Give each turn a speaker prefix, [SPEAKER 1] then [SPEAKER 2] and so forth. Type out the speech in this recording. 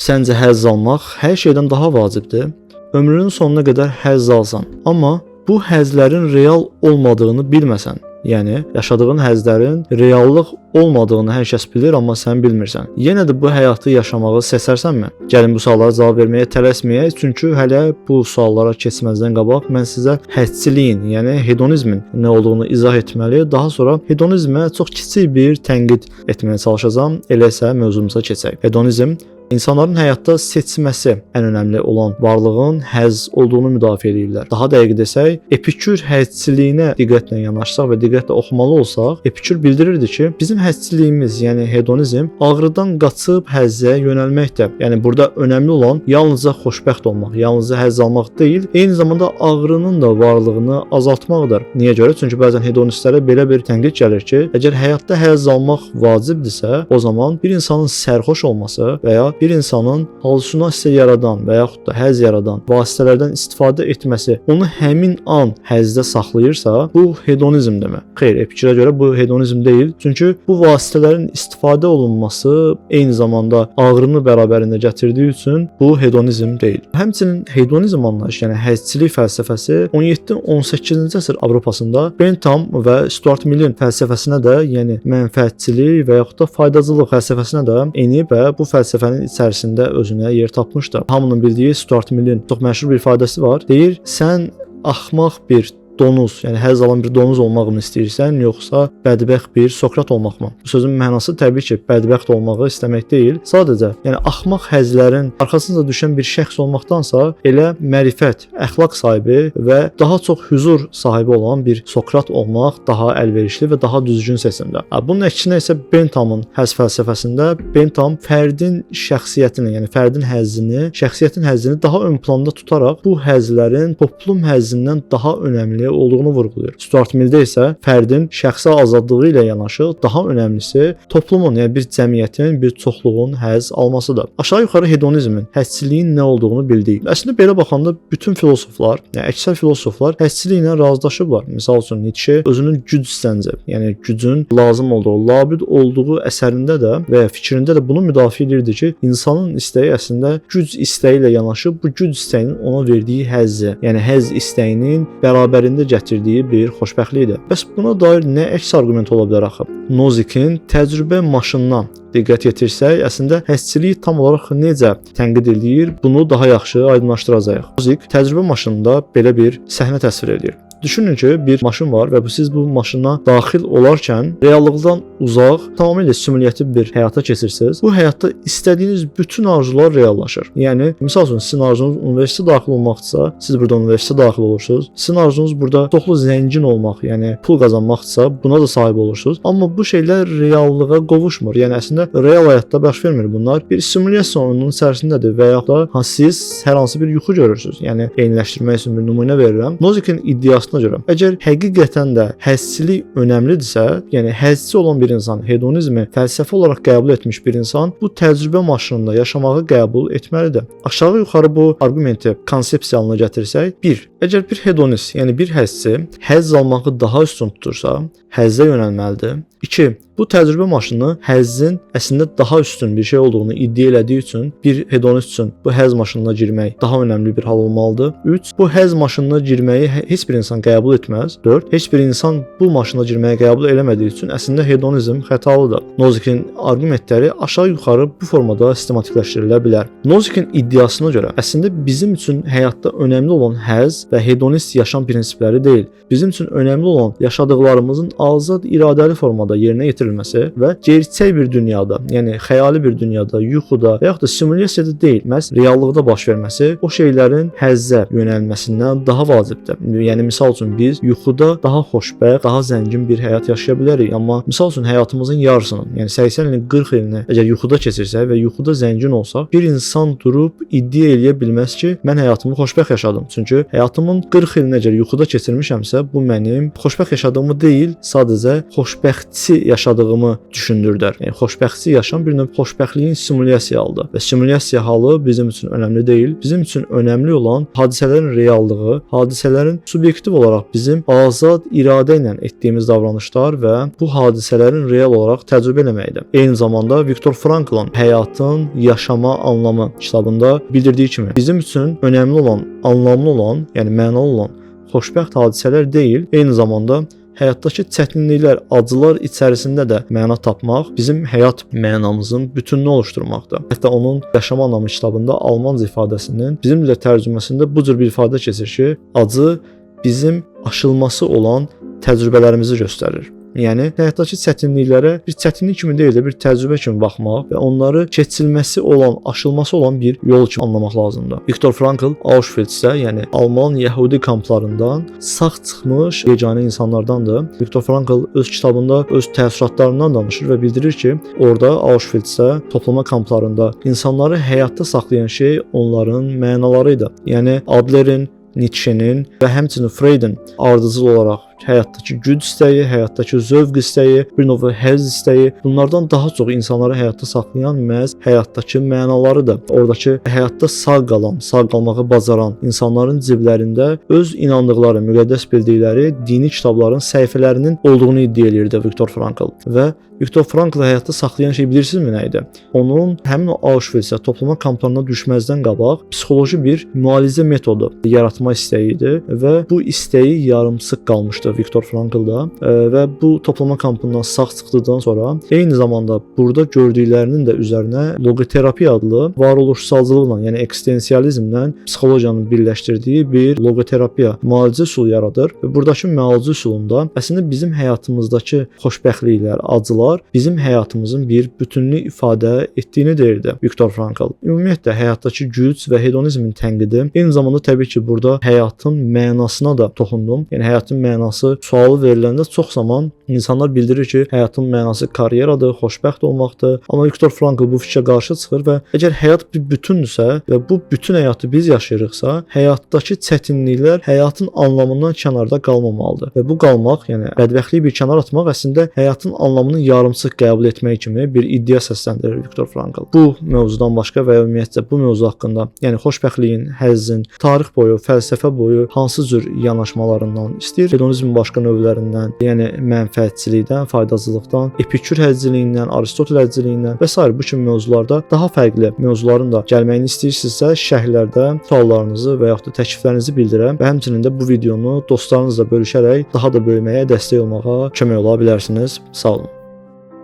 [SPEAKER 1] Səncə həzz almaq hər şeydən daha vacibdir? Ömrünün sonuna qədər həzz alsan, amma bu həzzlərin real olmadığını bilməsən, yəni yaşadığın həzzlərin reallıq olmadığını hər kəs bilir, amma sən bilmirsən. Yenə də bu həyatı yaşamağı seçərsənmi? Gəlin bu suallara cavab verməyə tələsməyək, çünki hələ bu suallara keçməzdən qabaq mən sizə həddçiliyin, yəni hedonizmin nə olduğunu izah etməli, daha sonra hedonizmə çox kiçik bir tənqid etməyə çalışacağam. Elə isə mövzumuza keçək. Hedonizm İnsanların həyatda seçməsi ən önəmli olan varlığın həzz olduğunu müdafiə edirlər. Daha dəqiq desək, Epikür həzzçiliyinə diqqətlə yanaşsaq və diqqətlə oxumalı olsaq, Epikür bildirirdi ki, bizim həzzçiliyimiz, yəni hedonizm ağrıdan qaçıb həzzə yönəlməkdir. Yəni burada önəmli olan yalnızca xoşbəxt olmaq, yalnızca həzz almaq deyil, eyni zamanda ağrının da varlığını azaltmaqdır. Niyə görə? Çünki bəzən hedonistlərə belə bir tənqid gəlir ki, əgər həyatda həzz almaq vacibdirsə, o zaman bir insanın sərxoş olması və ya bir insanın halüsinasiya yaradan və yaxud da həzz yaradan vasitələrdən istifadə etməsi onu həmin an həzzdə saxlayırsa, bu hedonizm demək. Xeyr, Epikürə görə bu hedonizm deyil. Çünki bu vasitələrin istifadə olunması eyni zamanda ağrını bərabərində gətirdiyi üçün bu hedonizm deyil. Həmçinin hedonizm anlayışı, yəni həzzçilik fəlsəfəsi 17-18-ci əsr Avropasında Bentham və Stuart Millin fəlsəfəsinə də, yəni mənfəətçilik və yaxud da faydacılıq fəlsəfəsinə də enib və bu fəlsəfənin içərisində özünə yer tapmışdır. Hamının bildiyi Stuart Millin çox məşhur bir ifadəsi var. Deyir, sən axmaq bir donuz, yəni həzz alan bir donuz olmaqmı istəyirsən, yoxsa bədbəxt bir Sokrat olmaqmı? Bu sözün mənası təbii ki, bədbəxt olmağı istəmək deyil. Sadəcə, yəni axmaq həzzlərin arxasınca düşən bir şəxs olmaqdansa, elə mərifət, əxlaq sahibi və daha çox hüzur sahibi olan bir Sokrat olmaq daha əlverişli və daha düzgün seçimdir. Bunun əksinə isə Benthamın həzz fəlsəfəsində Bentham fərdin şəxsiyyətini, yəni fərdin həzzini, şəxsiyyətin həzzini daha ön planda tutaraq bu həzzlərin toplum həzzindən daha önəmli olduğunu vurğulayır. Stuart Milldə isə fərdin şəxsi azadlığı ilə yanaşı daha önəmlisi toplumun, yəni bir cəmiyyətin, bir çoxluğun həzz almasıdır. Aşağı-yuxarı hedonizmin, həzzçiliyin nə olduğunu bildik. Əslində belə baxanda bütün filosoflar, yəni əksər filosoflar həzzçiliklə razılaşıblar. Məsəl üçün Nietzsche özünün güc istənci, yəni gücün lazım olduğu, labüd olduğu əsərində də və fikrində də bunu müdafiə edirdi ki, insanın istəyi əslində güc istəyi ilə yanaşı bu güc istəyinin ona verdiyi həzzi, yəni həzz istəyinin bərabərində gətirdiyi bir xoşbəxtlikdir. Bəs buna dair nə əks arqument ola bilər axı? Nozikin təcrübə maşınına diqqət yetirsək, əslində həzzçiliyi tam olaraq necə tənqid edir, bunu daha yaxşı aydınlaşdıracağıq. Nozik təcrübə maşınında belə bir səhnə təsvir edir. Düşünün ki, bir maşın var və siz bu maşına daxil olarkən reallıqdan uzaq, tamamilə simulyattiv bir həyata keçirsiniz. Bu həyatda istədiyiniz bütün arzular reallaşır. Yəni, misal üçün sizin arzunuz universitetə daxil olmaqdırsa, siz burada universitetə daxil olursunuz. Sizin arzunuz burada çoxlu zəngin olmaq, yəni pul qazanmaqdırsa, buna da sahib olursunuz. Amma bu şeylər reallığa qovuşmur. Yəni əslində real həyatda baş vermir bunlar. Bir simulyasiyanın içərisindədir və ya da siz hər hansı bir yuxu görürsünüz. Yəni eyniləşdirmək üçün bir nümunə verirəm. Nozikin iddiası görə. Əgər həqiqətən də həzzçilik önəmlidirsə, yəni həzzçi olan bir insan, hedonizmi fəlsəfi olaraq qəbul etmiş bir insan bu təcrübə maşınında yaşamağı qəbul etməlidir. Aşağı-yuxarı bu arqumenti konsepsiyalına gətirsək, 1. Əgər bir hedonist, yəni bir həzzçi həzz almağı daha üstün tutursa, həzzə yönəlməlidir. 2. Bu təcrübə maşını həzzin əslində daha üstün bir şey olduğunu iddia elədiyi üçün bir hedonist üçün bu həzz maşınına girmək daha önəmli bir hal olmalıdır. 3. Bu həzz maşınına girməyi heç bir insan qəbul etməz. 4. Heç bir insan bu maşına girməyi qəbul eləmədiyi üçün əslində hedonizm xətalıdır. Nozikin arqumentləri aşağı-yuxarı bu formada sistematikləşdirilə bilər. Nozikin iddiasına görə əslində bizim üçün həyatda önəmli olan həzz və hedonist yaşam prinsipləri deyil. Bizim üçün önəmli olan yaşadıqlarımızın azad iradəli formada yerinə yetirilməsi və gerçək bir dünyada, yəni xəyali bir dünyada, yuxuda və yaxud da simulyasiyada deyil, məhz reallıqda baş verməsi o şeylərin həzzə yönəlməsindən daha vacibdir. Yəni misal üçün biz yuxuda daha xoşbəxt, daha zəngin bir həyat yaşaya bilərik, amma misal üçün həyatımızın yarısını, yəni 80 ilin 40 ilini əgər yuxuda keçirsək və yuxuda zəngin olsaq, bir insan durub iddia eləyə bilməz ki, mən həyatımı xoşbəxt yaşadım. Çünki həyatımın 40 ilini əgər yuxuda keçirmişəmsə, bu mənim xoşbəxt yaşadığımı deyil, sadəcə xoşbəxtçi yaşadığımı düşündürlər. Yəni xoşbəxtçi yaşam bir növ xoşbəxtliyin simulyasiya halıdır və simulyasiya halı bizim üçün önəmli deyil. Bizim üçün önəmli olan hadisələrin reallığı, hadisələrin subyektiv kollektiv olaraq bizim azad iradə ilə etdiyimiz davranışlar və bu hadisələrin real olaraq təcrübə eləməkdir. Eyni zamanda Viktor Frankl'ın Həyatın Yaşama Anlamı kitabında bildirdiyi kimi bizim üçün önəmli olan, anlamlı olan, yəni mənalı olan xoşbəxt hadisələr deyil, eyni zamanda həyatdakı çətinliklər, acılar içərisində də məna tapmaq bizim həyat mənamızın bütününü oluşturmaqdır. Hətta onun Yaşama Anlamı kitabında Almanca ifadəsinin bizim dilə tərcüməsində bu cür bir ifadə keçir ki, acı bizim aşılması olan təcrübələrimizi göstərir. Yəni həyatdakı çətinliklərə bir çətinlik kimi deyil də bir təcrübə kimi baxmaq və onları keçilməsi olan, aşılması olan bir yol kimi anlamaq lazımdır. Viktor Frankl Auschwitzdə, yəni Alman yəhudi kamplarından sağ çıxmış yeganə insanlardandır. Viktor Frankl öz kitabında öz təəssüratlarından danışır və bildirir ki, orada Auschwitzdə toplama kamplarında insanları həyatda saxlayan şey onların mənaları idi. Yəni Adlerin, Nietzsche'nin və həmçinin Freud'un ardıcıl olaraq həyatdakı güc istəyi, həyatdakı zövq istəyi, bir növ həzz istəyi, bunlardan daha çox insanları həyatda saxlayan məhz həyatdakı mənalarıdır. Oradakı həyatda sağ qalan, sağ qalmağı bacaran insanların ciblərində öz inandıqları, müqəddəs bildikləri dini kitabların səhifələrinin olduğunu iddia edirdi Viktor Frankl. Və Viktor Franklı həyatda saxlayan şey bilirsinizmi nə idi? Onun həmin o Auschwitzə toplama kamplarına düşməzdən qabaq psixoloji bir müalicə metodu yaratma istəyi idi və bu istəyi yarımçıq qalmışdı Viktor Franklda və bu toplama kampından sağ çıxdıqdan sonra eyni zamanda burada gördüklərinin də üzərinə logoterapiya adlı varoluşsalcılıqla, yəni eksistensializmlə psixologiyanın birləşdirdiyi bir logoterapiya müalicə üsulu yaradır və buradakı müalicə üsulunda əslində bizim həyatımızdakı xoşbəxtliklər, acılar bizim həyatımızın bir bütünlüyü ifadə etdiyini deyirdi Viktor Frankl. Ümumiyyətlə həyatdakı güc və hedonizmin tənqidi, eyni zamanda təbii ki, burada həyatın mənasına da toxundum. Yəni həyatın mənası sualı veriləndə çox zaman insanlar bildirir ki, həyatın mənası karyeradır, xoşbəxt olmaqdır. Amma Viktor Frankl bu fikrə qarşı çıxır və əgər həyat bir bütündürsə və bu bütün həyatı biz yaşayırıqsa, həyatdakı çətinliklər həyatın anlamından kənarda qalmamalıdır. Və bu qalmaq, yəni bədbəxtliyi bir kənar atmaq əslində həyatın anlamını yarımçıq qəbul etmək kimi bir iddia səsləndirir Viktor Frankl. Bu mövzudan başqa və ümumiyyətlə bu mövzu haqqında, yəni xoşbəxtliyin, həzzin tarix boyu, fəlsəfə boyu hansı cür yanaşmalarından istəyir, hedonizmin başqa növlərindən, yəni mənfəətçilikdən, faydacılıqdan, epikür həzziliyindən, Aristotel həzziliyindən və s. bu kimi mövzularda daha fərqli mövzuların da gəlməyini istəyirsinizsə, şərhlərdə suallarınızı və yaxud da təkliflərinizi bildirəm və həmçinin də bu videonu dostlarınızla bölüşərək daha da böyüməyə, dəstək olmağa kömək ola bilərsiniz. Sağ olun.